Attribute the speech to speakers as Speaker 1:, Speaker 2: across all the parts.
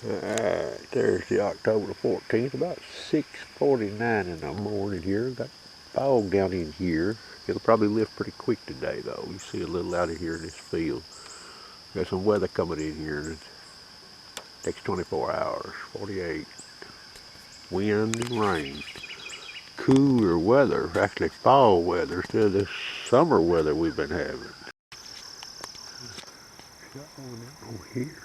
Speaker 1: Thursday, October the 14th, about 6:49 in the morning here. Got fog down in here. It'll probably lift pretty quick today, though. You see a little out of here in this field. Got some weather coming in here in the next 24 hours, 48. Wind and rain. Cooler weather, actually fall weather instead of this summer weather we've been having. Shot one down over here.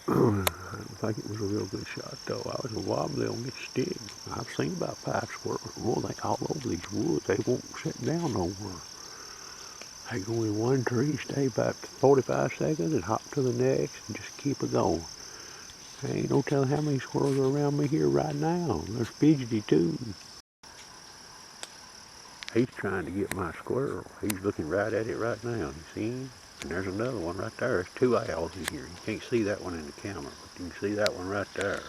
Speaker 1: I don't think it was a real good shot though. I was wobbly on this stick. I've seen about 5 squirrels. Well, they all over these woods. They won't sit down nowhere. They go in one tree, stay about 45 seconds and hop to the next and just keep it going. There ain't no telling how many squirrels are around me here right now. There's fidgety too. He's trying to get my squirrel. He's looking right at it right now. You see him? And there's another one right there. There's 2 owls in here. You can't see that one in the camera, but you can see that one right there.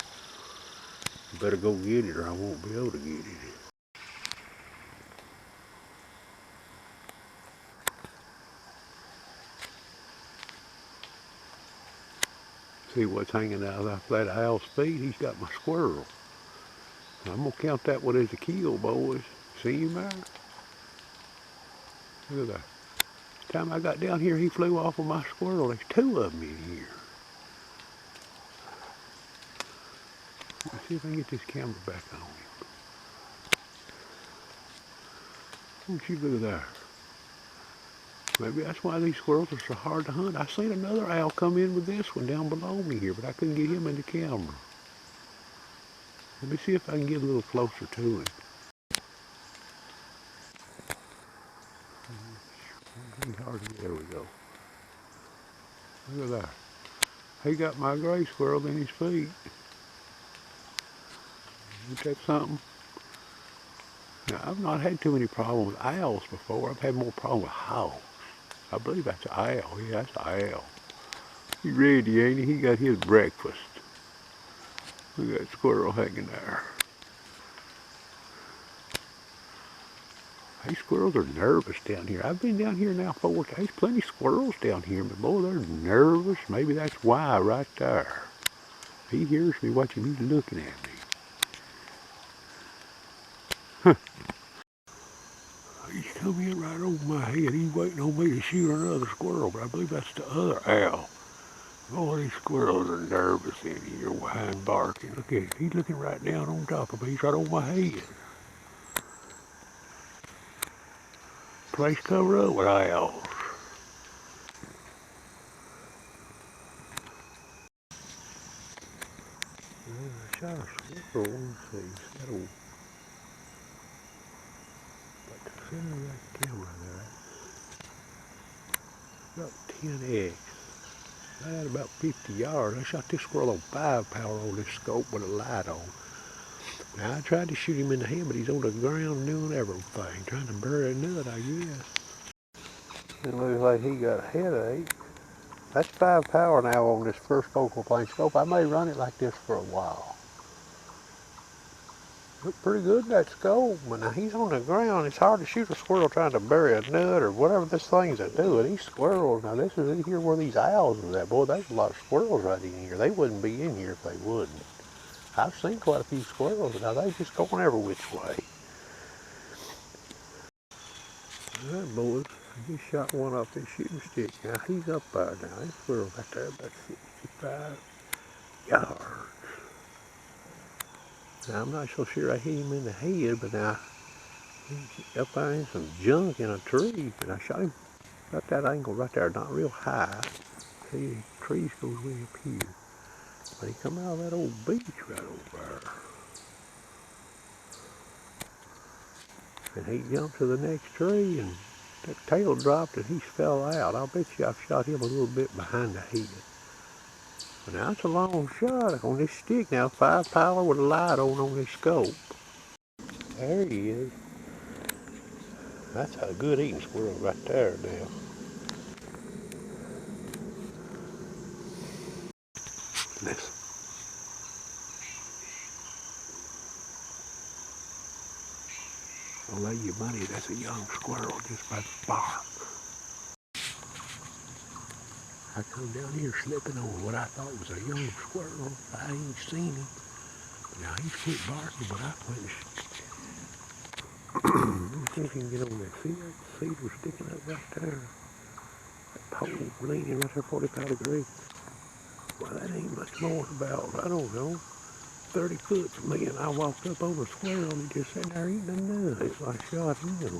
Speaker 1: You better go get it or I won't be able to get it. See what's hanging out of that owl's feet? He's got my squirrel. I'm going to count that one as a kill, boys. See him there? Look at that. The time I got down here, he flew off with my squirrel. There's 2 of them in here. Let's see if I can get this camera back on him. Don't you look at that. Maybe that's why these squirrels are so hard to hunt. I seen another owl come in with this one down below me here, but I couldn't get him in the camera. Let me see if I can get a little closer to him. There we go. Look at that. He got my gray squirrel in his feet. Ain't that something? Now, I've not had too many problems with owls before. I've had more problems with hawks. I believe that's an owl. Yeah, that's an owl. He's ready, ain't he? He got his breakfast. Look at that squirrel hanging there. These squirrels are nervous down here. I've been down here now 4 days. There's plenty of squirrels down here, but boy, they're nervous. Maybe that's why right there. He hears me watching. He's looking at me. Huh. He's coming in right over my head. He's waiting on me to shoot another squirrel, but I believe that's the other owl. Oh, these squirrels are nervous in here, whine barking. Look at him. He's looking right down on top of me. He's right on my head. Place covered up with owls. I shot a squirrel. Let's see. That'll center of that camera there. About 10x. I had about 50 yards. I shot this squirrel on 5 power on this scope with a light on. Now I tried to shoot him in the head, but he's on the ground doing everything, trying to bury a nut, I guess. It looks like he got a headache. That's 5 power now on this first focal plane scope. I may run it like this for a while. Look pretty good in that scope, but now he's on the ground. It's hard to shoot a squirrel trying to bury a nut or whatever this thing's doing. These squirrels, now this is in here where these owls are at. Boy, there's a lot of squirrels right in here. They wouldn't be in here if they wouldn't. I've seen quite a few squirrels. Now they just going every which way. All right, boys. I just shot one off this shooting stick. Now he's up there now. This squirrel's right there about 65 yards. Now I'm not so sure I hit him in the head, but now he's up there in some junk in a tree, and I shot him at that angle right there, not real high. See, the trees goes way up here. But he come out of that old beach right over there. And he jumped to the next tree, and that tail dropped, and he fell out. I'll bet you I've shot him a little bit behind the head. But now it's a long shot on this stick now, 5 power with a light on this scope. There he is. That's a good eating squirrel right there now. Listen. I'll lay you money that's a young squirrel just by the bark. I come down here slipping on what I thought was a young squirrel. I ain't seen him. Now he's quit barking, but I went and let me see if you can get on that. See that cedar sticking up right there? That pole leaning right there 45 degrees. Well, that ain't much more than about, I don't know, 30 foot from me, and I walked up over a squirrel and he just sat there eating a nut. It's like shot him.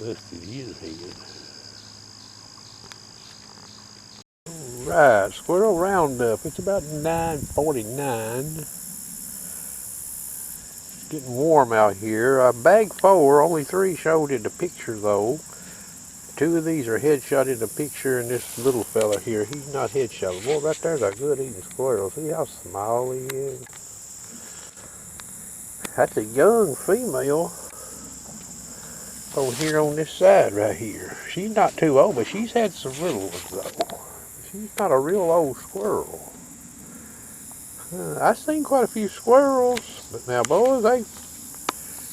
Speaker 1: Busted his head. Right, squirrel roundup. It's about 9:49. Getting warm out here. Bag 4, only 3 showed in the picture though. 2 of these are headshot in the picture, and this little fella here, he's not headshot. Boy, right there's a good eating squirrel. See how small he is? That's a young female over here on this side right here. She's not too old, but she's had some little ones though. She's not a real old squirrel. I've seen quite a few squirrels, but now boys,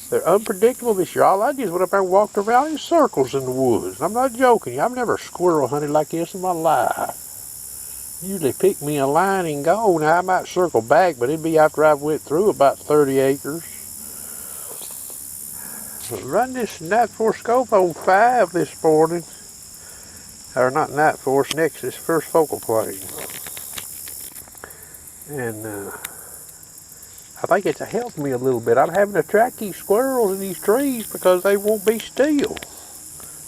Speaker 1: they're unpredictable this year. All I did went up there and walked around in circles in the woods. And I'm not joking. I've never squirrel hunted like this in my life. Usually pick me a line and go. Now I might circle back, but it'd be after I went through about 30 acres. Run this Night Force scope on 5 this morning. Or not Night Force, Nexus, first focal plane. And I think it's helped me a little bit. I'm having to track these squirrels in these trees because they won't be still.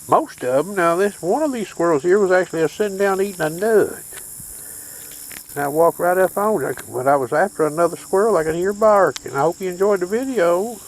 Speaker 1: Most of them. Now one of these squirrels here was actually sitting down eating a nut. And I walked right up on it. When I was after another squirrel, I could hear barking. I hope you enjoyed the video.